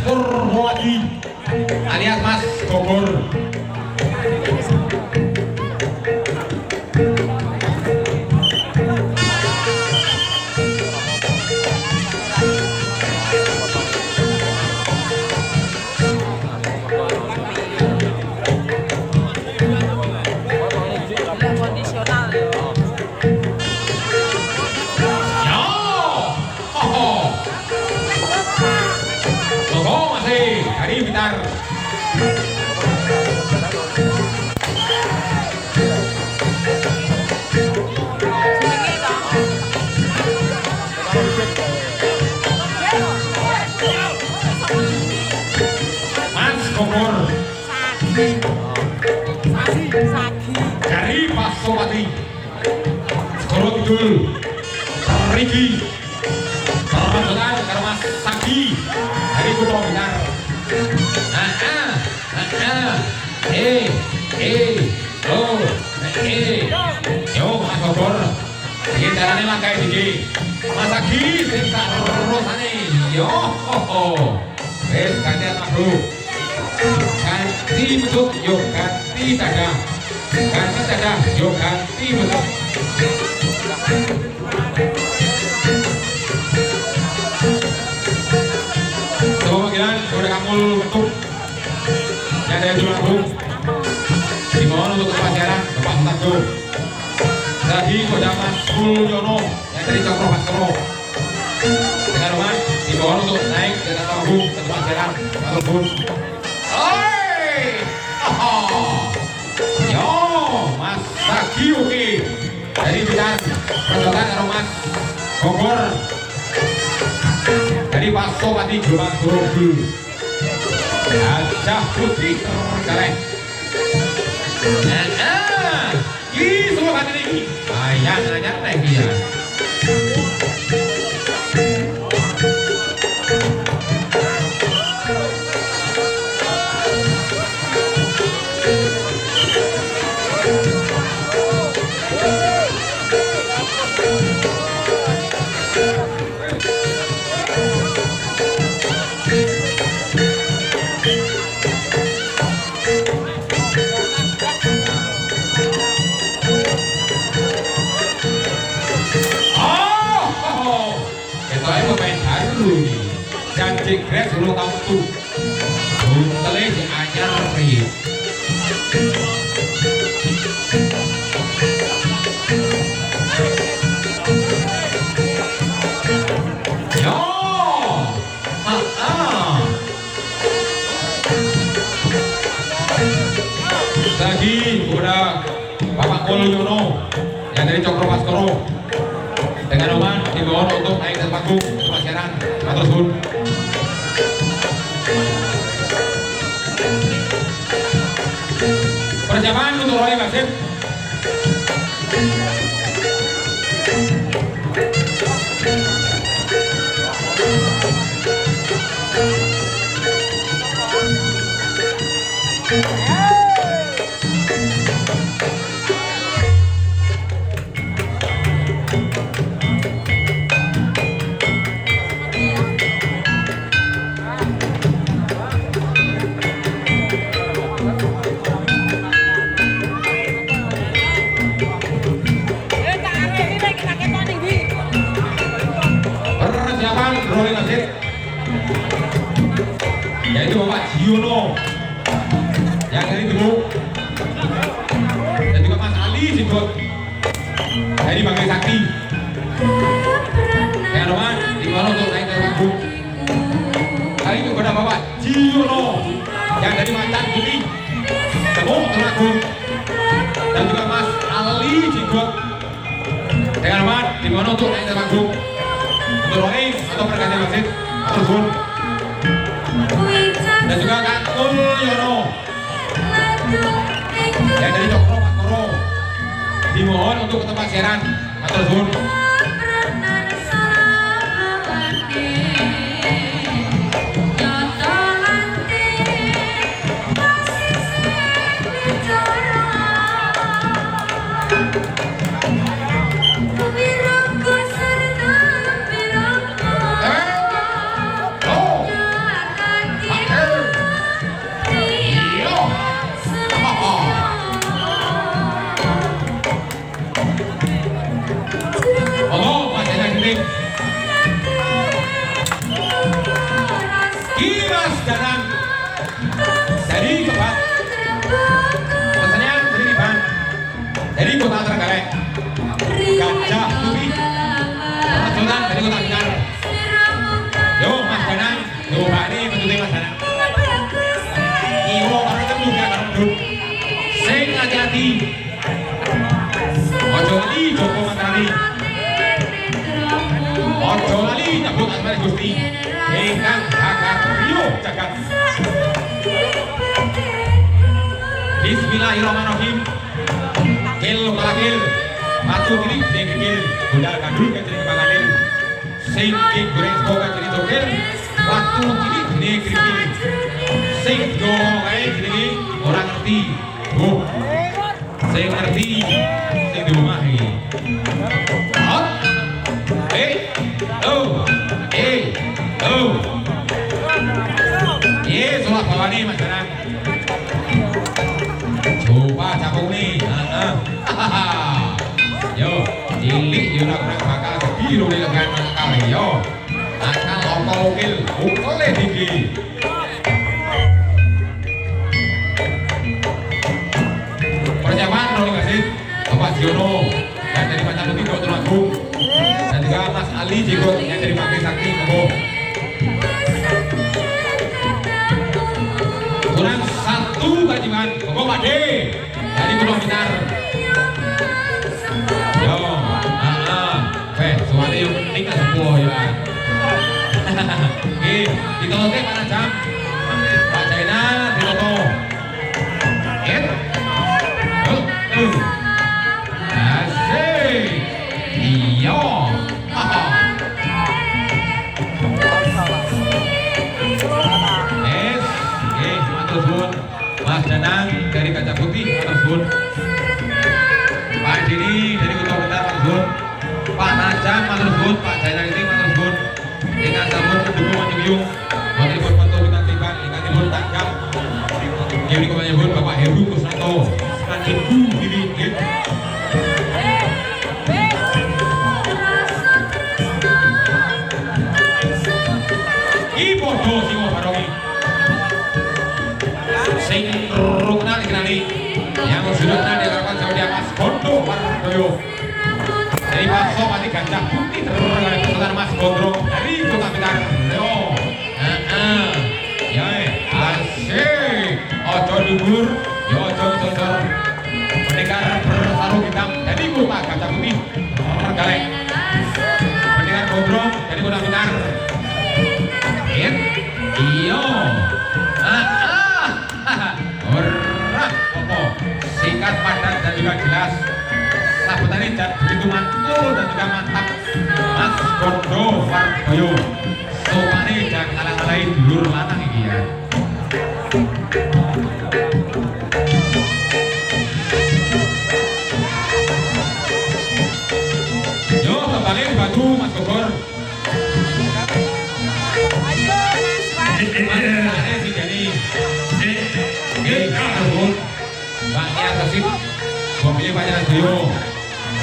Purwadi alias Mas Bogor. Dari Blitar. Mas Bogor. Dari Pasopati. Segoro Kidul. Riki. Perbuatan karo Mas Sagi dari Kutha Blitar. Yo Mas Bogor iki carane langkae iki Mas Agi sing tak terusane yo wis gantian Mas Bro ganti bentuk yo ganti dada yo ganti bentuk coba panggilan udah kamul bentuk yang dari Tulanggung dimohon untuk kepastian Bapak Tanggo lagi Koda Mas Mulyono yang dari Cokro Baskoro dengan rumah dimohon untuk naik ke atas panggung kepastian ataupun yo Mas Sagi Uki dari Blitar perbuatan karo Mas Bogor dari Pasopati Jombang Borobudur Gajah Putih Terenggalek. Ini semua hati ini ayah lagi ya. Janji Gres 10 tahun itu Buntele si anyar riyi yo lagi udah Bapak Mulyono yang dari Cokro Baskoro dengan Roman dimohon untuk naik ke panggung kepasiaran matur suwun. Persiapan untuk Roy Basim. Yaitu Bapak Jiono yang dari Dulu dan juga Mas Ali Sigot dari Bangkai Sakti yang Roman dimana untuk naik ke panggung kali ini kepada Bapak Jiono yang dari Macan Putih Tengok Temanggung dan juga Mas Ali Sigot dengan Roman dimana untuk naik ke panggung untuk rolling atau pergantian wasit tersebut dan juga Kak Mulyono yang dari Cokro Baskoro dimohon untuk ke tempat siaran matur suwun. Mas Danang dari Kebat. Pesannya dari Iban. Dari Kota Trenggalek. Gajah Putih. Pertunjukan dari Kota Blitar. Yo Mas Danang, coba ini bentuknya Mas Danang. Iwo orang itu juga karena duduk. Sing hati-hati. Ojo lali Joko Mantrani. Ojo lali nyebut asmane Gusti. Ingkang Jagat Rio Jagat. Bismillahirrahmanirrahim. Kil kalakil. Matu kiri sing kikil. Budal gandul kecil kebanganin. Sing goreng sego kecil cokil. Waktu kiri gede kiri. Sing doae jenenge ora ngerti. Oh. Sing ngerti sing diomahi. Hot. Oh. Oh. Ye, salah bawani Mas Danang. Coba capung nih. Yo, cilik yo ora kurang bakal kebiru nek kan akal yo. Akal apa ukil, ukile iki. Persiapan rolling wasit Bapak Jono yang dari Pacar Putih Dr. Agung dan juga Mas Ali Jiko yang dari Pakai Sakti Kebo. Kurang satu kajian Kebo Pak D dari Gunung Binar. Yo, soalnya yang penting kan semua ya. Oke, ditoke mana jam? Pak Jaina ditoto. Asik. Iya. Matur suwun. Mas Danang dari Kaca Putih, matur suwun. Pak Dini dari Kota Blitar, matur suwun. Pak Najam, matur suwun. Pak Jainal ini matur suwun. Ingkang sampun mendukung Manjung. Wontenipun foto kita tiban, ingkangipun tanggap. Nggih menika Bapak Heru Kusnanto. Lan Ibu Dini nggih. Podo Simo Barongi sing rukna dikenali yang sudah nanti dilakukan sama dia Mas Bondo Wardoyo dari Pakso Pati Gajah Putih terkenal peserta Mas Gondrong dari Kota Blitar. Yo, ya asik. Ojo dubur, yo ojo cocor. Pendekar bersarung hitam dari Kota Gajah Putih Trenggalek. Pendekar Gondrong dari Kota Blitar. Iya. Ora apa singkat padat dan juga jelas. Sabetannya begitu mantul dan juga mantap. Mas Bondo Wardoyo. Sopane jangan ngalah-ngalahin dulur lanang iki ya. Yo kembali dibantu Mas Bogor. Mana sih jadi? Pak Nia Kesip, pemilih banyak Joyo.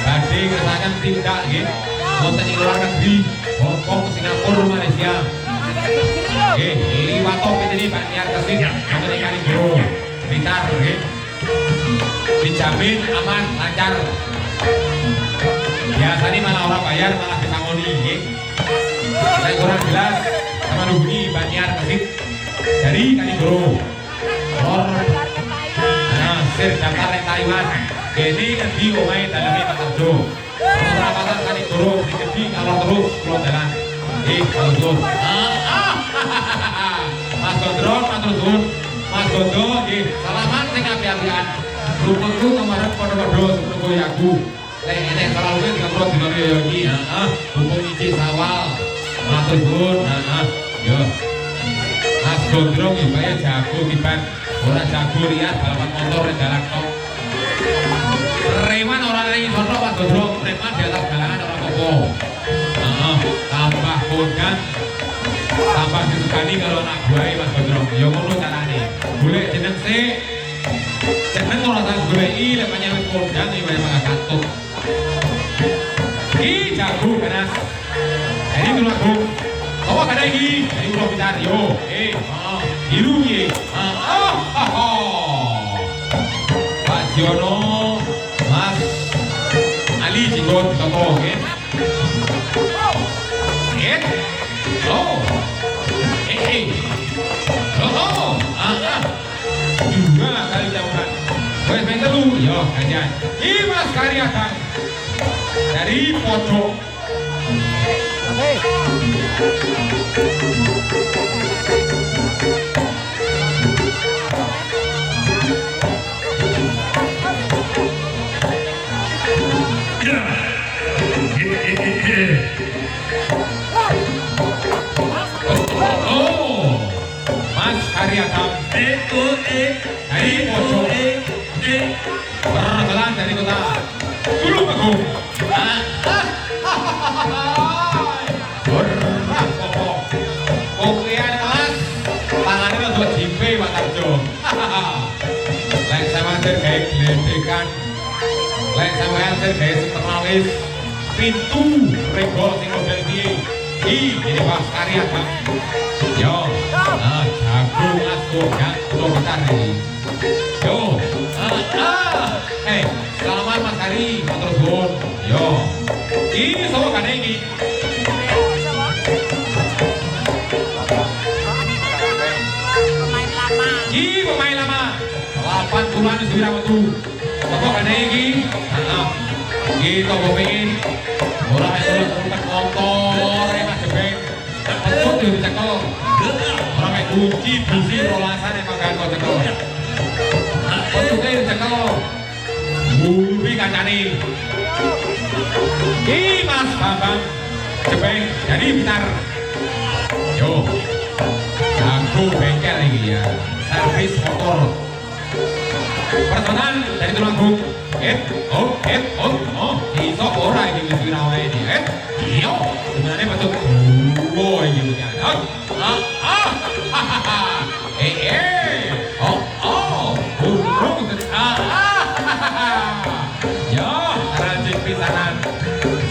Badi kesakan tindak gitu. Konten di luar negeri, Hongkong, Singapura, Malaysia. Liwat topik ini Pak Nia Kesip, konten ikan Bro, Blitar, dijamin aman, lancar. Biasanya malah orang bayar malah disangoni. Saya kurang jelas. Sama hubungi Mbak Niar Kesip dari Kanigoro Sir daftar yang Taiwan jadi ngendi omae dalamnya Pak Arjo perawatan Kanigoro di kalau terus pulau jalan kalau terus Mas Gondrong matur suwun Mas Gondo salaman sing api-apian rukunku kemarin podo-podo sebelum yaku enek selalu dengan pulau dino yogi hubung iji sawal matur suwun yo Mas Gondrong iki bae jago kiban ora jago lihat balapan motor ning dalan tok preman ora ning sono Mas Gondrong preman di atas galangan ora apa-apa tambah kondan tambah disukani kalau anak buah Mas Gondrong yo ngono carane golek jeneng sik jeneng ora tak goleki lek pancen wis kondan iki bae malah katut iki jago ganas jadi dulu aku apa kada iki? Dari Pulau Blitar yo. Toto nggih. Nggih. Oh. Oh. Juga kali jauhan. Wes main telu, yo ganyan. Dimas Karyatang dari pojok. Oh, Mas Karyatang dari pojok. Berjalan dari kota Tulung Agung. Berat pokok. Kokian Mas, tangannya untuk jimpe Pak Tarjo. Lek sama kayak geledekan. Lek sama kayak setenalis. Pintu regol sing model iki. Jadi Mas Karyatang. Yo, jago Mas Kogan kulo Betari. Yo, selamat Mas Hari, matur suwun. Yo, ini sapa kan iki? Iki pemain lama. 8 bulan sudah metu. Sapa kan iki? Kita kok pengen ora terus motor Mas Jebeng. Betul yo cekel. Ora mek kunci busi rolasan emang kan kok cekel. Betul yo cekel. Bumi kancane. Ki Mas Bambang Jebeng jadi Blitar. Yo. Jago bengkel iki ya. Servis motor. Pertemuan dari Tulungagung. Iso ora iki wis wirawe iki. Iya. Sebenarnya betul. Oh, iki punya. Burung tadi. Ya, rajin pisanan.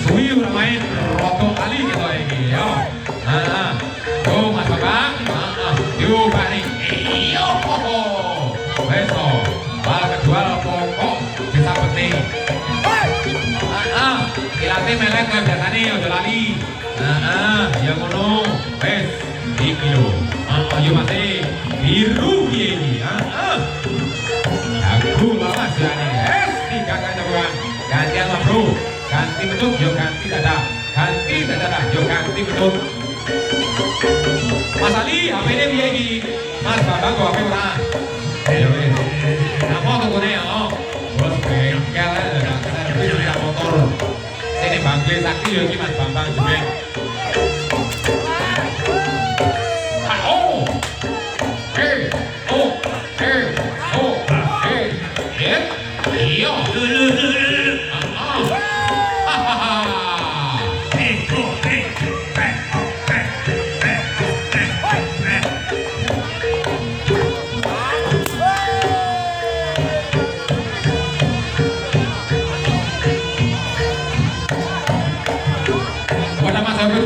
Suwi ora main roto kali gitu iki ya. Yo Mas Bambang. Yo bari. Iya. Beso. Bal kedua pokok bisa penting. Ilate melek kan biasane aja lali. Ya ngono. Wes iki lho. Yo masih biru piye iki. Aku lawas jane. Tiga kancawan. Gantian Mas Bro. Ganti bentuk yo ganti dada. Ganti dada yo ganti bentuk. Mas Ali, HP-ne piye iki? Mas Bambang kok HP ora? Ya wis. Apa tukune ya? Bos bengkel servis ya motor. Sini bangke sakti yo iki Mas Bambang Jebeng. Iya. Kepada Mas Abdul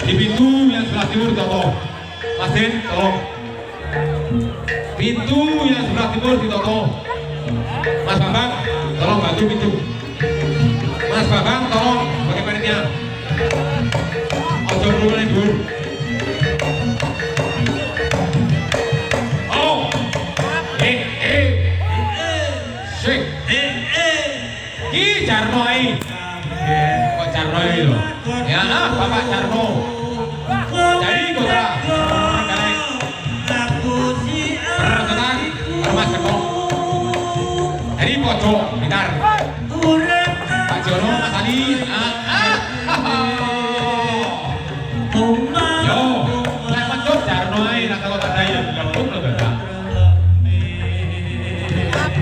di pintu yang sebelah timur ditutup. Mas Den, tolong. Pintu yang sebelah timur ditutup. Mas Bambang, tolong bantu pintu. Mas Bambang, tolong bagi panitia. Ojo dulu nih dulu. Oh, shake, ki Jarnoi. Kok Jarnoi lo? Ya, Bapak Jarno. Jadi putra. Perkenan, Mas Ketong. Dari pojok, Blitar. Pak Jono, Mas Ali. Yo, lek pojok Jarno ae nak kalau tak daya gabung lho Bapak.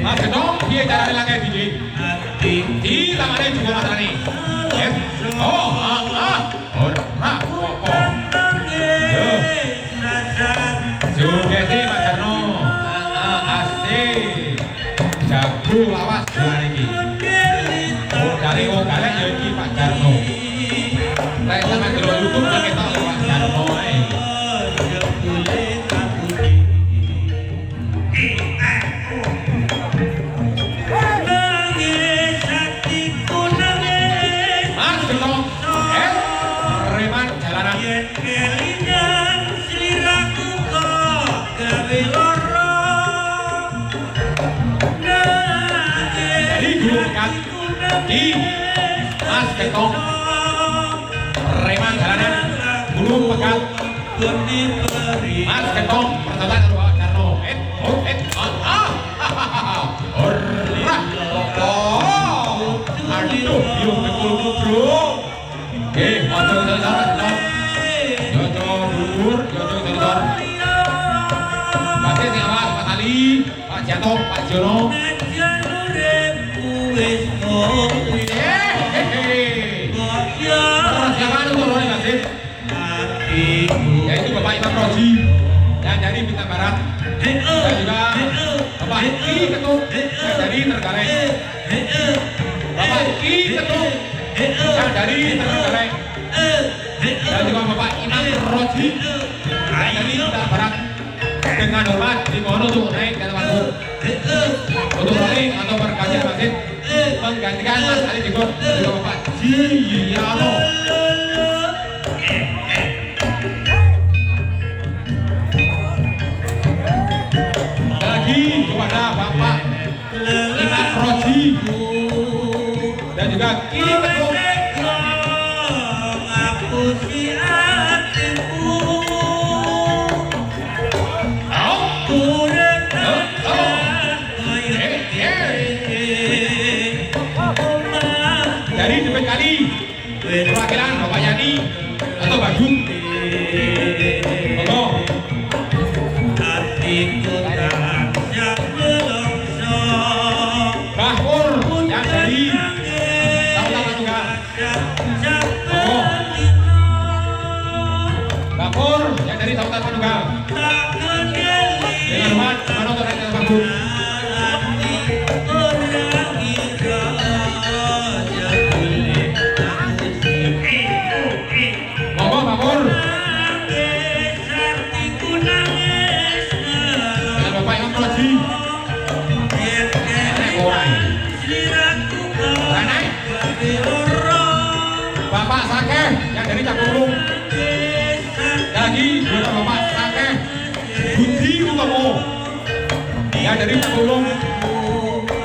Mas Ketong, piye carane lagi iki? Di tamane juga Mas Ali. Yes. Oh, ora apa. Yo. Sugesti Pak Jarno. Asik. Jago lawas jual iki. Dari wong galek ya iki Pak Jarno. Lek sampe delok YouTube ya ketok Pak Jarno ae. Di Mas Gentong Preman jalanan Gunung Pegang Mas Gentong persahabatan Arwah Carno aduh yuk bekul bro oke ojo sensor jojo dur jojo sensor masih siapa Mas Ali Pak Jato Pak Jono persiapan untuk Roni Masif yaitu Bapak Imam Roji yang dari Bintang Barat dan juga Bapak Ki Ketum yang dari Terenggalek Bapak Ki Ketum yang dari Terenggalek dan juga Bapak Imam Roji yang dari Bintang Barat dengan hormat dimohon untuk naik dan panggung untuk rolling atau pergantian wasit menggantikan Mas Ali Jenggot dan juga Bapak Jiano. Lagi kepada Bapak Imam Roji dan juga Ki Ketum. Dari Jepit Kali perwakilan Bapak Yani atau Baju Monggo Mbah Pur yang dari Sauta Manunggal Monggo Mbah Pur yang dari Sauta Manunggal dengan hormat menonton naik dan panggung. Bapak Sake yang dari Cakung lagi juga Bapak Sake Budi Utomo yang dari Cakung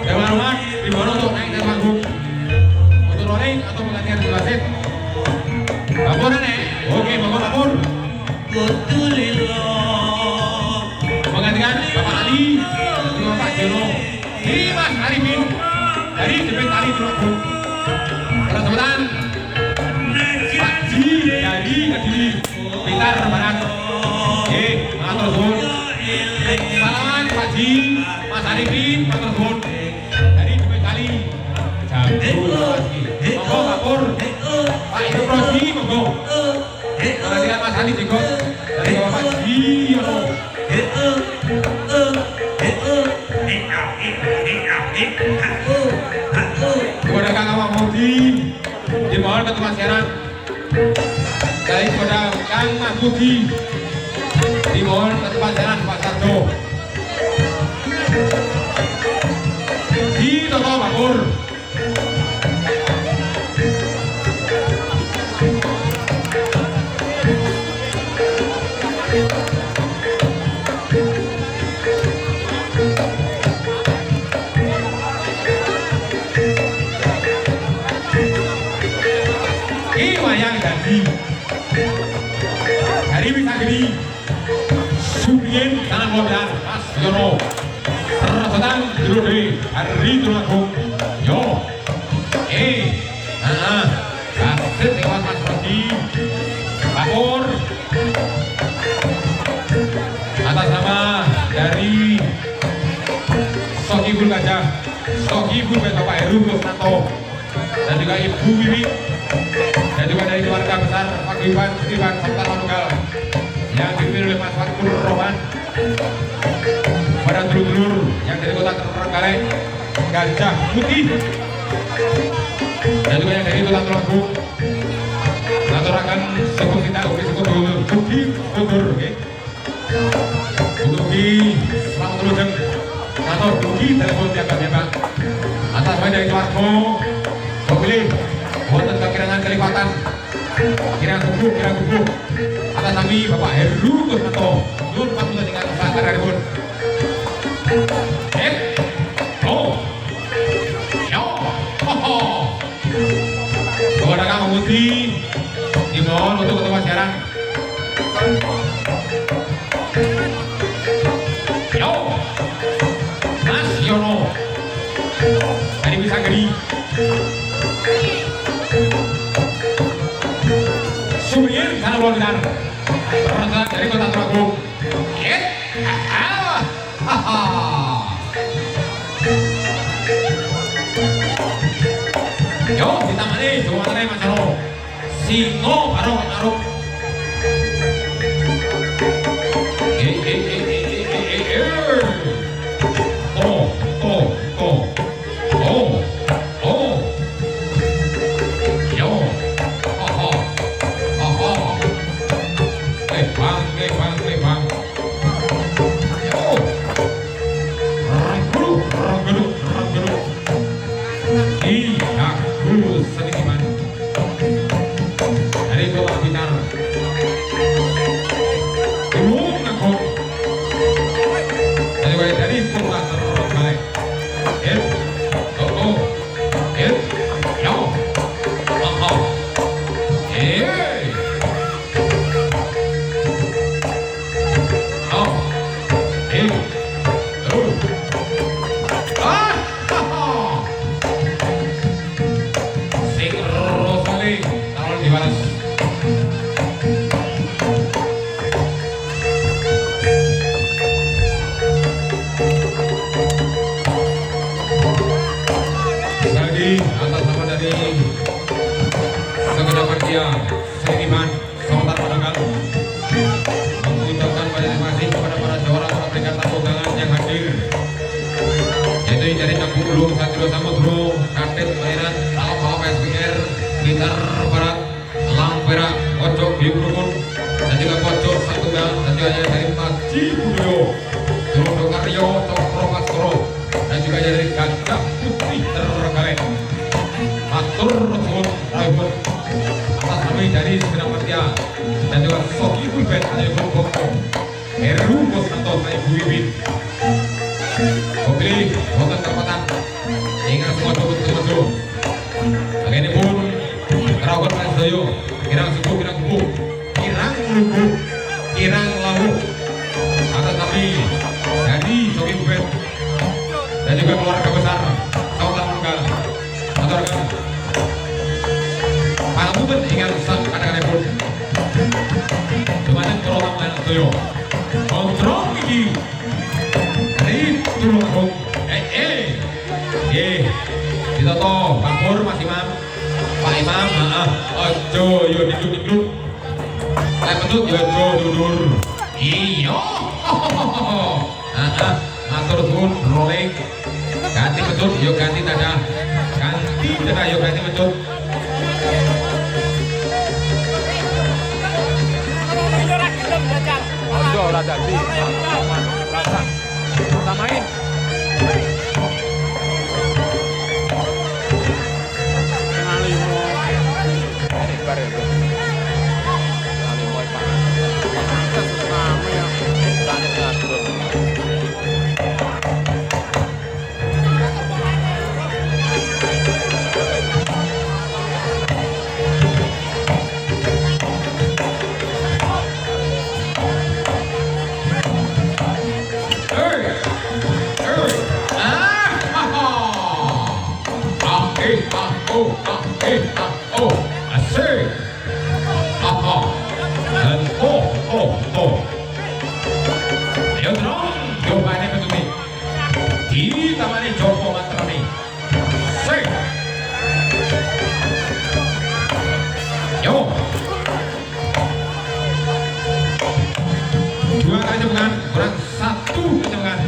dengan hormat dimohon untuk naik dan panggung untuk rolling atau penggantian wasit. Bapur nih, oke bapur menggantikan Bapak Ali dan juga Bapak Jono Mas Arifin dari Jepit Kali Tulungagung. Persahabatan Pak Ji dari Kediri Blitar Barat. Oke, matur suwun. Salaman Pak Ji, Mas Arifin, matur suwun. Dari Jepit Kali Jago. Monggo Bapur. Pak Ibu Roji monggo. Menggantikan Mas Ali Jenggot dari Bapak Jiono. Kepada Kang Awang Mudi dimohon ketua siaran dari kepada Kang Mahmudi dimohon ketua siaran Pak Sarjo di Toto Bapur. Wayang Dadi dari Wisagiri Subrien Tanah Modal Mas Yono persahabatan Jerode dari Tulungagung yo Basit lewat Mas Roji Bapur atas nama dari Sokibul Gajah Sokibul Bapak Heru Rosnanto dan juga Ibu Wiwi dan juga dari keluarga besar Pak Iwan Iwan Sauta Manunggal yang dipimpin oleh Mas Fakur Roman pada dulur-dulur yang dari kota Terenggalek Gajah Putih dan juga yang dari kota Tulungagung mengaturakan sekung kita ugi sekung ugi syukur ugi selamat terujeng atau ugi telepon tiap-tiap atas baik dari keluarga pemilih wonten kekirangan kelipatan kirang kubu atas kami Bapak Heru Gusmanto nyuwun patungan ingkang sakaripun oh yo ho Kulon Binar. Berasal dari Kota Tulungagung. Yo, ditamani juara Mas Aro. Singo karo Aruk. Seniman Sontar Padangan mengucapkan banyak terima kasih kepada para jawara para peringkat tanggungan yang hadir, yaitu dari Campur Ulung, Satrio Samudro, Kadet Mainan, Alfa PSPR, Gitar Barat, Lang Perak, Pojok Biukrukun, dan juga Pojok Satunggal, dan juga dari Maji Budoyo, Jodo Karyo, Cokro Maskoro, dan juga dari Gajah Putih Terkait. Matur Nuwun Rawuh atas nama dari Segenap Martia dan juga Soki Pulpet dari Bogor, Heru Bosnanto dari Bu Wiwin. Oke, wonten kerapatan ingkang semua cukup. Ini pun rawuh Prasedoyo, kirang subuh, kirang kubuh, kirang lugu, kirang lawu. Atas kami dari Soki Pulpet dan juga keluarga besar Sautan Tunggal. Aturkan pangapunten ingkang sakadhanipun dumateng para tamu sedaya. Kontrol iki dari Tulungagung. Ditoto Pak Pur, Mas Imam, Pak Imam, ojo yo dikduk-dikduk. Lek pedut yo ojo dudur. Iya. Matur suwun rolling. Ganti pedut yo ganti tada. Ganti tada yo ganti pedut. Ojo ora dadi. Rasa. Samain. Kenali mo. Ini bare. Kenali mo pa. Sesama ya. Tanya ngatur. Asik. Dan ayo terus jawabannya betul. Ditamani Joko Matrani. Asik. Yo. Dua kali tembakan, kurang satu tembakan.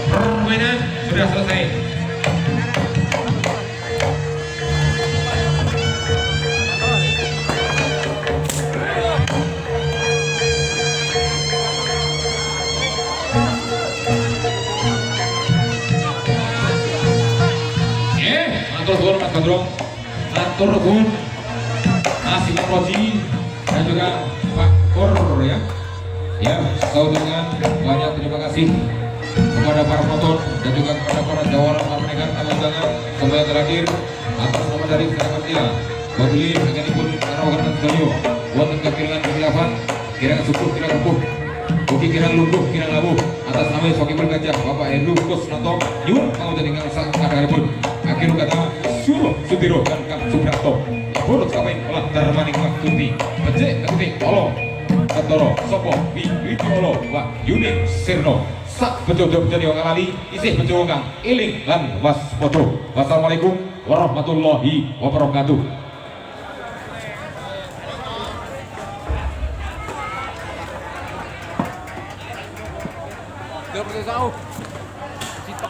Permainan sudah selesai. Matur suwun Mas Gondrong, matur suwun Mas Imam Roji dan juga Pak Pur ya. Ya, saudara banyak terima kasih kepada para penonton dan juga kepada para jawara para pendengar tamu undangan. Sampai yang terakhir atas nama dari Segenap Martia, Babili sakinipun karawakan sedaya wonten kekirangan kehilafan, kirang sukuh, kirang rupuh, ugi kirang lumpuh, kirang labuh. Atas nama Sokipul Gajah Bapak Heru Kusnanto, nyuwun pangapunten ingkang sakadhanipun. Akhir kata Suruh Sutiro dan Kang Subrapto. Urut kawin olah darmaning waktuti becik ketik tolo ketoro sopo wiki olo wah yuning sirno sak bejo-bejo jadi orang lali isih bejo kang iling lan waspada. Wassalamualaikum warahmatullahi wabarakatuh. Dia jauh.